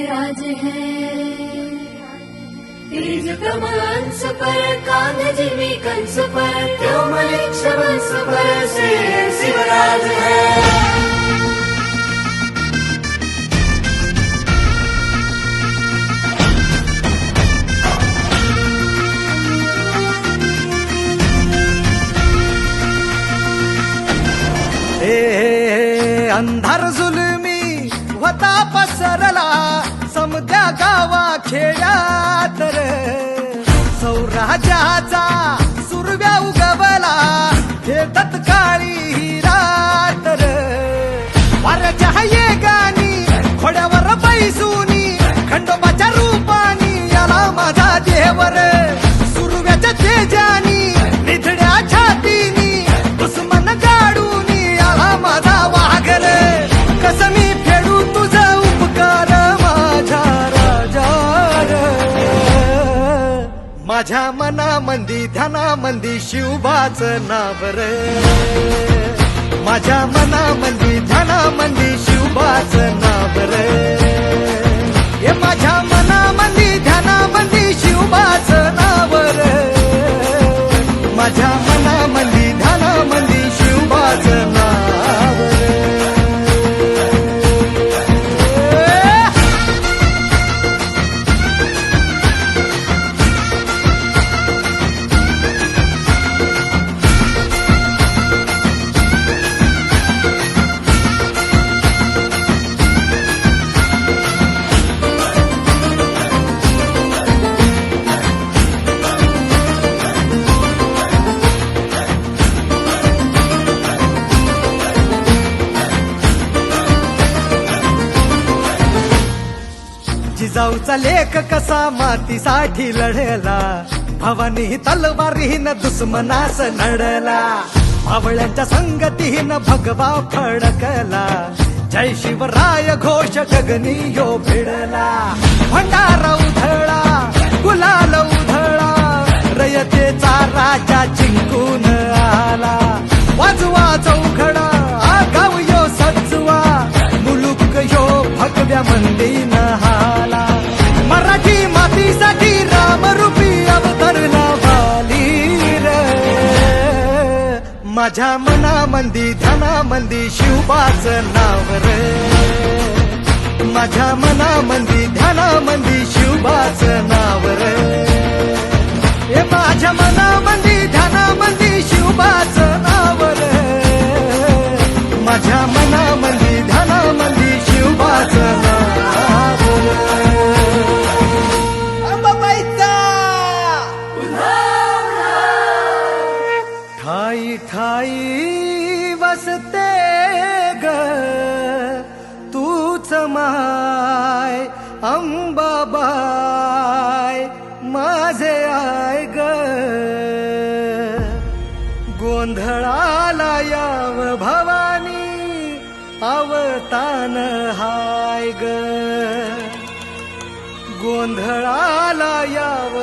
राज है। तेज कमल अंश पर कांध जिमी कंस पर त्यो मलिक्ष वंश पर से शिवराज है। अंधार जुलमी होता पसरला समद्या गावा खेड्यात रे, सौराज्याचा सुरव्या उगवला हे तत्काळी ही रात रे। वाऱ्याच्या येगानी खोड्यावर बैसूनी खंडोबाच्या रूपानी याला माझा देवर, सुरव्याच्या तेजानी निधड्या छातीनी दुश्मन गाडून याला माझा वाघर। कसं मी फेडू तुझा उपकार माझ्या राजा, माझ्या मनामंदी ध्यानामंदी शिवबाच नाव रे, माझ्या मनामंदी ध्यानामंदी शिवबाच नाव रे। हे माझ्या मनामंदी ध्यानामंदी शिवबाच नाव रे, माझ्या मनामंदी ध्यानामंदी शिवबाच नाव रे। जिजाऊचा लेख कसा मातीसाठी लढला, भवानी तलवारीन दुश्मनास लढला, भावळ्यांच्या संगतीन भगवा फडकला, जय शिवराय घोष गगनी यो भिडला। भंडारा उधळा गुलाल उधळा रयतेचा राजा जिंकून आला, वाजवा चौघडा गाव यो सजवा मुलुक यो भगव्या मंदीन हाला। मराठी मातीसाठी रामरूपी अवतरला वाली रे, माझ्या मनामंदी ध्यानामंदी शिवबाच नाव रे, माझ्या मनामंदी ध्यानामंदी शिवबाच नाव रे। हे माझ्या मनामंदी ध्यानामंदी शिवबाच नाव रे, माझ्या मनामंदी ध्यानामंदी शिवबाच नाव रे। अंबाबाईचा ठाई ठाई वसते ग तूच माय अंबाबाई माझे आय ग, गोंधळाला याव भवानी अवतान हाय ग, गोंधळाला याव